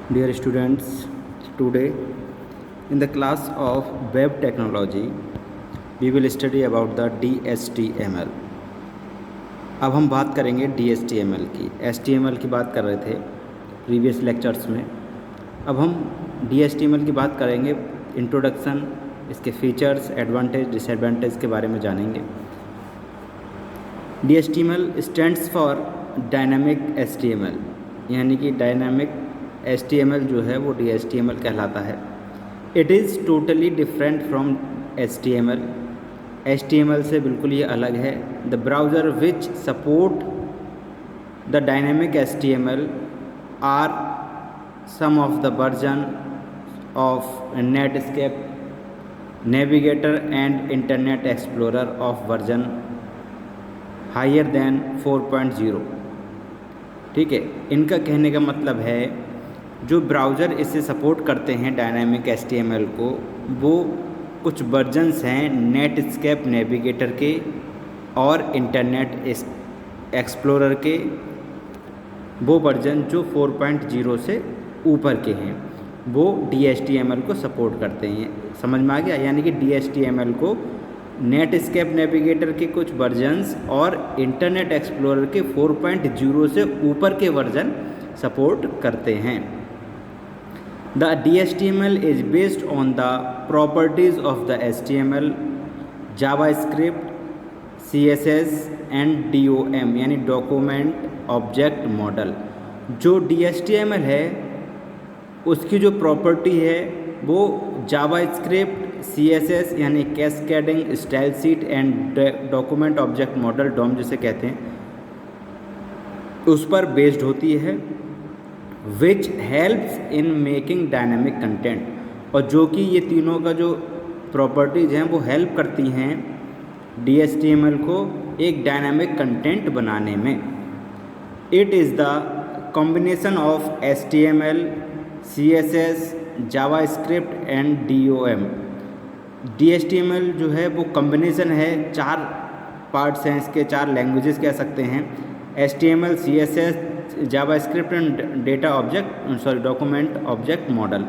Dear students, today in the class of web technology, we will study about the DHTML. अब हम बात करेंगे DHTML की। HTML की बात कर रहे थे प्रीवियस लेक्चर्स में। अब हम DHTML की बात करेंगे, इंट्रोडक्शन, इसके फीचर्स, एडवांटेज, डिसएडवांटेज के बारे में जानेंगे। DHTML stands for dynamic HTML, यानी कि डायनामिक HTML जो है वो DHTML कहलाता है। It is totally different from HTML। HTML से बिल्कुल ये अलग है। The browser which support the dynamic HTML are some of the version of Netscape, navigator and internet explorer of version higher than 4.0। ठीक है, इनका कहने का मतलब है जो ब्राउज़र इसे सपोर्ट करते हैं डायनामिक HTML को, वो कुछ वर्जन्स हैं नेटस्केप नेविगेटर के और इंटरनेट एक्सप्लोरर के, वो वर्जन जो 4.0 से ऊपर के हैं वो DHTML को सपोर्ट करते हैं। समझ में आ गया? यानी कि DHTML को नेटस्केप नेविगेटर के कुछ वर्जन्स और इंटरनेट एक्सप्लोरर के 4.0 से ऊपर के वर्जन सपोर्ट करते हैं। The DHTML is based on the properties of the HTML, JavaScript, CSS and DOM यानी डॉक्यूमेंट ऑब्जेक्ट मॉडल। जो DHTML है उसकी जो प्रॉपर्टी है वो जावास्क्रिप्ट, CSS यानी cascading style sheet and document object model DOM जिसे कहते हैं, उस पर बेस्ड होती है। Which helps in making dynamic content, और जो कि ये तीनों का जो प्रॉपर्टीज़ हैं वो हेल्प करती हैं DHTML को एक डायनामिक कंटेंट बनाने में। It is the combination of HTML, CSS, JavaScript and DOM। DHTML जो है वो कॉम्बिनेशन है, चार पार्ट्स हैं इसके, चार लैंग्वेजेस कह सकते हैं, HTML, CSS, JavaScript and document object model.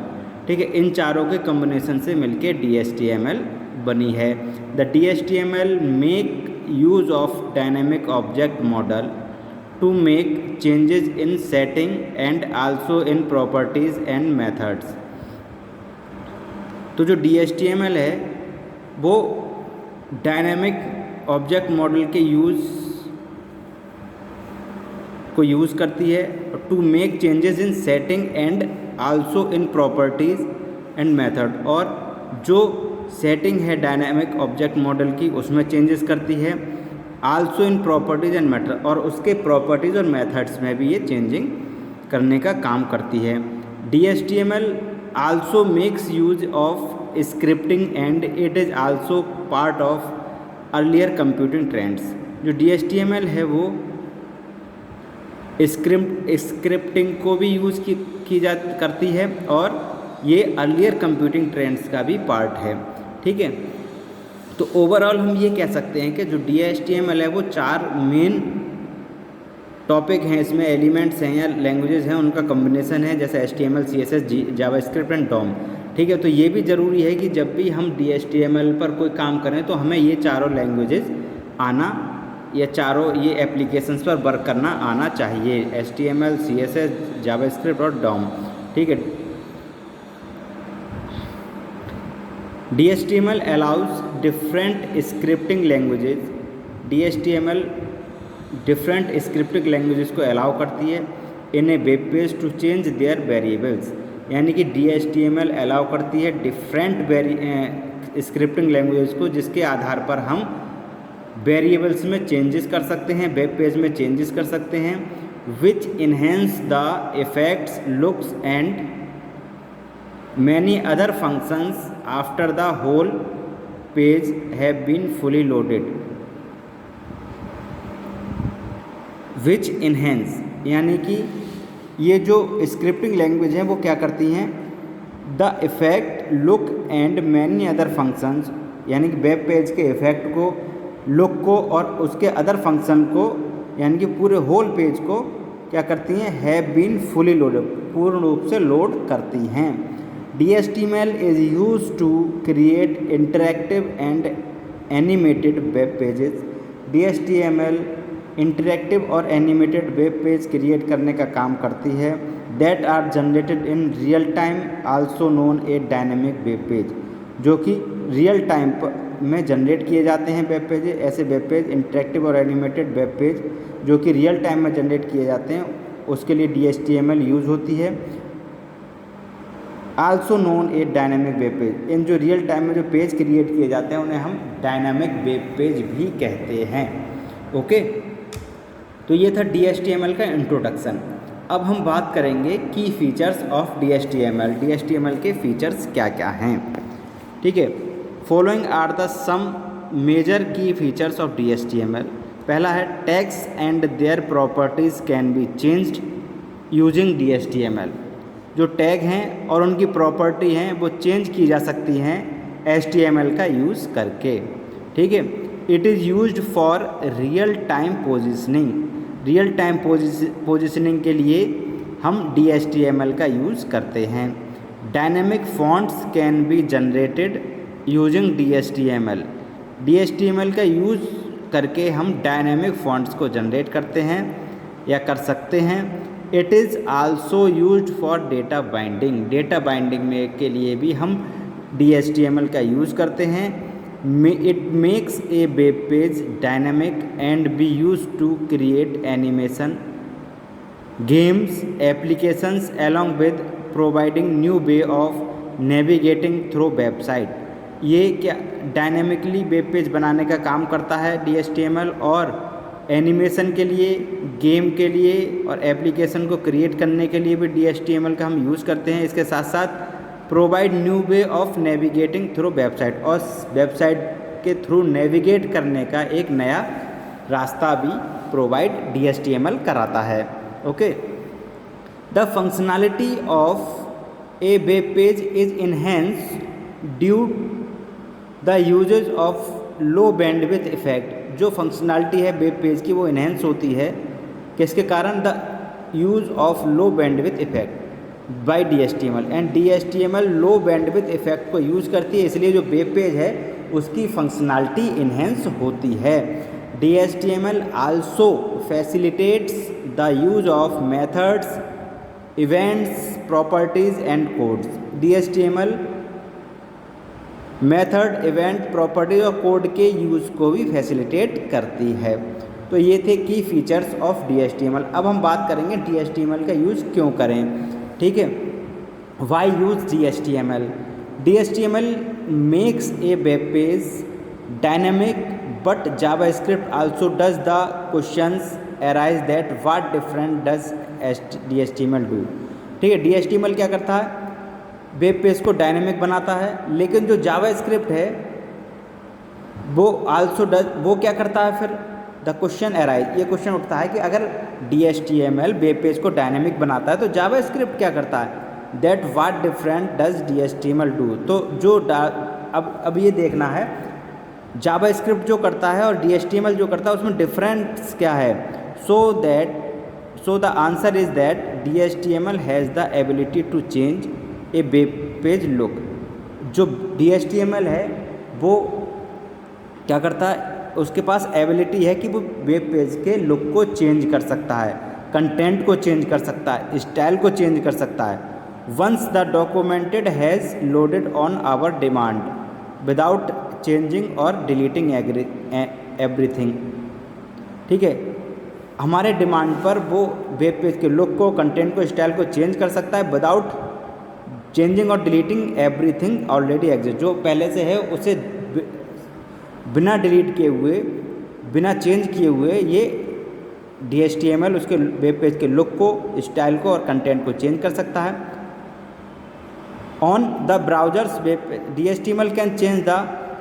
ठीक है, इन चारों के कॉम्बिनेशन से मिलके DHTML बनी है। The DHTML make use of dynamic object model to make changes in setting and also in properties and methods. तो जो DHTML है वो डायनामिक ऑब्जेक्ट मॉडल के को यूज़ करती है to make changes in setting and also in properties and method, और जो सेटिंग है डायनामिक ऑब्जेक्ट मॉडल की उसमें चेंजेस करती है, also in properties and method, और उसके प्रॉपर्टीज़ और मेथड्स में भी ये चेंजिंग करने का काम करती है। DHTML also makes use of scripting and it is also part of earlier computing trends. जो DHTML है वो स्क्रिप्टिंग को भी यूज़ करती है और ये अर्लियर कंप्यूटिंग ट्रेंड्स का भी पार्ट है। ठीक है, तो ओवरऑल हम ये कह सकते हैं कि जो DHTML है वो चार मेन टॉपिक हैं, इसमें एलिमेंट्स हैं या लैंग्वेजेस हैं, उनका कॉम्बिनेशन है, जैसे HTML, CSS, JavaScript and DOM। ठीक है, तो ये भी ज़रूरी है कि जब भी हम DHTML पर कोई काम करें तो हमें ये चारों लैंग्वेजेस आना, ये चारों ये एप्लीकेशंस पर वर्क करना आना चाहिए, HTML, CSS, जावास्क्रिप्ट और DOM। ठीक है, DHTML allows different scripting languages. DHTML different scripting languages को अलाउ करती है in a web page to change their variables, यानी कि DHTML अलाउ करती है डिफरेंट स्क्रिप्टिंग लैंग्वेजेस को जिसके आधार पर हम वेरिएबल्स में चेंजेस कर सकते हैं, वेब पेज में चेंजेस कर सकते हैं, which enhance the effects, looks and many other functions after the whole page have been fully loaded. Which enhance यानी कि ये जो स्क्रिप्टिंग लैंग्वेज है वो क्या करती हैं, the effect, look and many other functions, यानी कि वेब पेज के इफेक्ट को, लुक को और उसके अदर फंक्शन को, यानी कि पूरे होल पेज को क्या करती हैं, हैव बीन फुली लोडेड, पूर्ण रूप से लोड करती हैं। DHTML is use to create interactive and animated web pages. DHTML interactive और एनिमेटेड वेब पेज क्रिएट करने का काम करती है। That are generated in real time also known a dynamic web page, जो कि रियल टाइम में जनरेट किए जाते हैं वेब पेज। ऐसे वेब पेज इंटरैक्टिव और एनिमेटेड वेब पेज जो कि रियल टाइम में जनरेट किए जाते हैं, उसके लिए DHTML यूज़ होती है। Also known a dynamic web page, इन जो रियल टाइम में जो पेज क्रिएट किए जाते हैं उन्हें हम डायनेमिक वेब पेज भी कहते हैं। ओके, तो ये था DHTML का इंट्रोडक्शन। अब हम बात करेंगे की फीचर्स ऑफ DHTML। DHTML के फीचर्स क्या क्या हैं, ठीक है। Following are the some major key features of DHTML। पहला है tags and their properties can be changed using DHTML। जो टैग हैं और उनकी प्रॉपर्टी हैं वो चेंज की जा सकती हैं HTML का यूज़ करके, ठीक है। It is used for real time positioning. Real time positioning के लिए हम DHTML का यूज़ करते हैं। Dynamic fonts can be generated using DHTML। DHTML का यूज़ करके हम डायनेमिक फॉन्ट्स को जनरेट करते हैं या कर सकते हैं। It is also used for data binding. Data binding में के लिए भी हम DHTML का यूज़ करते हैं। It makes a web page dynamic and be use to create animation, games, applications along with providing new way of navigating through website. ये क्या डायनेमिकली वेब पेज बनाने का काम करता है DHTML, और एनिमेशन के लिए, गेम के लिए और एप्लीकेशन को क्रिएट करने के लिए भी DHTML का हम यूज़ करते हैं। इसके साथ साथ provide new way of navigating through website, और वेबसाइट के थ्रू नेविगेट करने का एक नया रास्ता भी प्रोवाइड DHTML कराता है। Okay, the functionality of a web page is enhanced due the usages of low bandwidth effect. जो फंक्शनैलिटी है वेब पेज की वो इन्हेंस होती है किसके कारण, the use of low bandwidth effect by DHTML। And DHTML low bandwidth effect को use करती है, इसलिए जो वेब पेज है उसकी फंक्शनैलिटी इन्हेंस होती है। DHTML also facilitates the use of methods, events, properties and codes. DHTML method, event, properties और कोड के यूज़ को भी फैसिलिटेट करती है। तो ये थे की फीचर्स ऑफ DHTML। अब हम बात करेंगे DHTML का यूज़ क्यों करें, ठीक है। Why use DHTML। DHTML makes a web page dynamic but JavaScript also does the questions arise that what different does DHTML do. ठीक है, DHTML क्या करता है, वेब पेज को डायनेमिक बनाता है, लेकिन जो जावास्क्रिप्ट है वो आल्सो डज, वो क्या करता है फिर, द क्वेश्चन अराइज, ये क्वेश्चन उठता है कि अगर DHTML वेब पेज को डायनेमिक बनाता है तो जावास्क्रिप्ट क्या करता है, that what different does DHTML do. तो जो अब ये देखना है जावास्क्रिप्ट जो करता है और DHTML जो करता है उसमें डिफरेंस क्या है। So the answer is that DHTML has the ability to change a web page look. जो DHTML है वो क्या करता है, उसके पास एबिलिटी है कि वो वेब पेज के लुक को चेंज कर सकता है, कंटेंट को चेंज कर सकता है, स्टाइल को चेंज कर सकता है। Once the documented has loaded on our demand without changing or deleting everything. ठीक है, हमारे डिमांड पर वो वेब पेज के लुक को, कंटेंट को, स्टाइल को चेंज कर सकता है without changing or deleting everything already exist. जो पहले से है उसे बिना डिलीट किए हुए, बिना चेंज किए हुए ये DHTML उसके वेब पेज के लुक को, स्टाइल को और कंटेंट को चेंज कर सकता है। On the browsers web DHTML can change the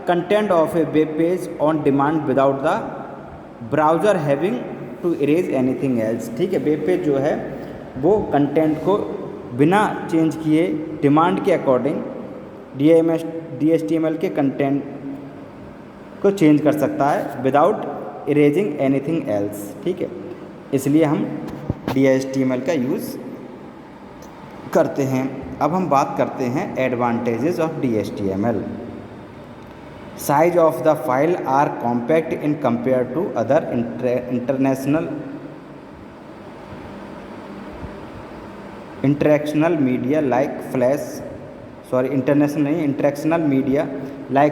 content of a web page on demand without the browser having to erase anything else. ठीक है, वेब पेज जो है वो कंटेंट को बिना चेंज किए डिमांड के अकॉर्डिंग DHTML के कंटेंट को चेंज कर सकता है विदाउट इरेजिंग एनीथिंग एल्स। ठीक है, इसलिए हम DHTML का यूज़ करते हैं। अब हम बात करते हैं advantages of DHTML। Size of the file are compact in compare to other interactional media like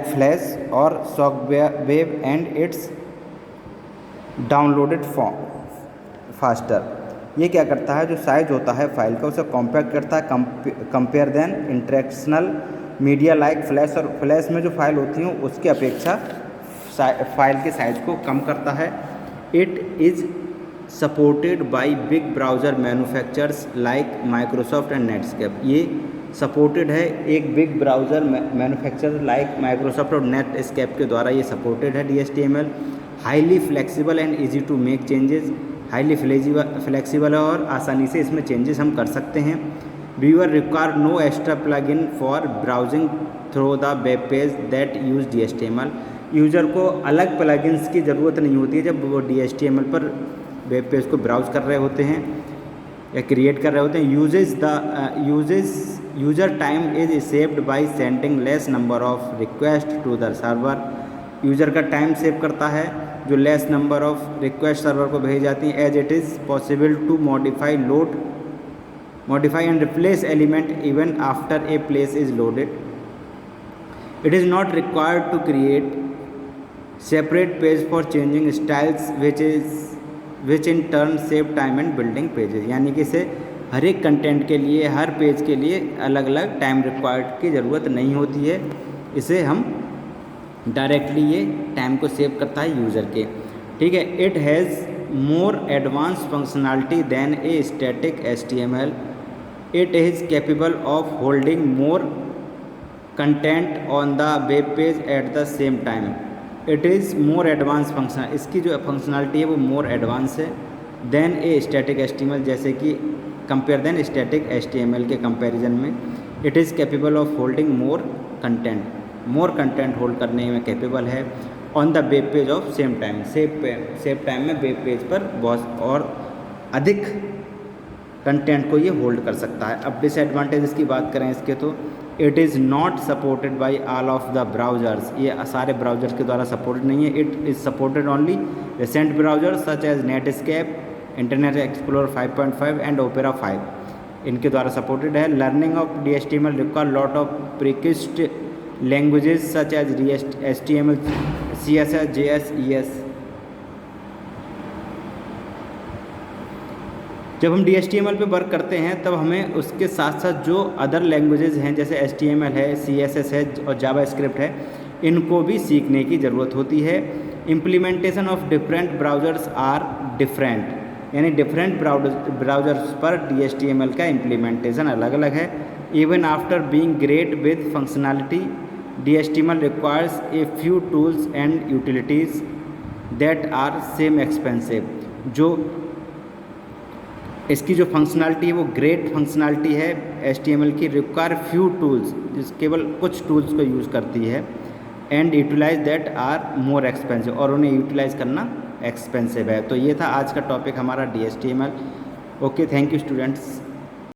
flash और shockwave and its downloaded faster. ये क्या करता है, जो साइज होता है फाइल का उसे कॉम्पैक्ट करता है compare than interactional media like flash, और फ्लैश में जो फाइल होती हैं उसकी अपेक्षा फाइल के साइज को कम करता है। It is supported by big browser manufacturers like Microsoft and Netscape. ये सपोर्टेड है एक big browser manufacturer like Microsoft और नेटस्केप के द्वारा ये सपोर्टेड है DHTML। Highly flexible and easy to make changes, highly flexible है और आसानी से इसमें चेंजेस हम कर सकते हैं। Viewer require no extra plug in for browsing through the web page that use DHTML। User को अलग प्लगइन्स की ज़रूरत नहीं होती है जब वो DHTML पर वेब पेज को ब्राउज कर रहे होते हैं या क्रिएट कर रहे होते हैं। User time is saved by sending less number of request to the server. User का टाइम सेव करता है जो less number of request server को भेज जाती हैं। As it is possible to modify and replace element even after a place is loaded. It is not required to create separate page for changing styles which in turn save time and building pages। यानी कि इसे हर एक content के लिए, हर page के लिए अलग अलग टाइम रिक्वायर्ड की ज़रूरत नहीं होती है। इसे हम डायरेक्टली ये टाइम को सेव करता है यूज़र के, ठीक है। It has more advance functionality than a static HTML। It is capable of holding more content on the web page at the same time. It is more advanced function। इसकी जो functionality है वो more advance है then ए static HTML, जैसे कि compare then static HTML के comparison में। It is capable of holding more content hold करने में कैपेबल है on the web page of same time में वेब पेज पर बहुत और अधिक कंटेंट को ये होल्ड कर सकता है। अब डिसएडवांटेजेस की बात करें इसके, तो it is not supported by all of the browsers. ये सारे ब्राउज़र्स के द्वारा सपोर्टेड नहीं है। It is supported only recent browser such as Netscape, Internet Explorer 5.5 and Opera 5 इनके द्वारा सपोर्टेड है। Learning of DHTML require lot of prerequisite languages such as HTML, CSS, JS, ES। जब हम DHTML पे वर्क करते हैं तब हमें उसके साथ साथ जो अदर लैंग्वेजेस हैं जैसे HTML है, CSS है और जावास्क्रिप्ट है, इनको भी सीखने की ज़रूरत होती है। Implementation of different browsers are different, यानी डिफरेंट ब्राउज़र्स पर DHTML का इम्प्लीमेंटेशन अलग अलग है। Even after being great with functionality, DHTML requires a few tools and utilities that are same expensive. जो इसकी जो फंक्शनैलिटी है वो ग्रेट फंक्शनैलिटी है HTML की, रिक्वायर फ्यू टूल्स, जिस केवल कुछ टूल्स को यूज़ करती है, and utilise that are more expensive, और उन्हें यूटिलाइज करना एक्सपेंसिव है। तो ये था आज का टॉपिक हमारा DHTML। Okay, thank you students.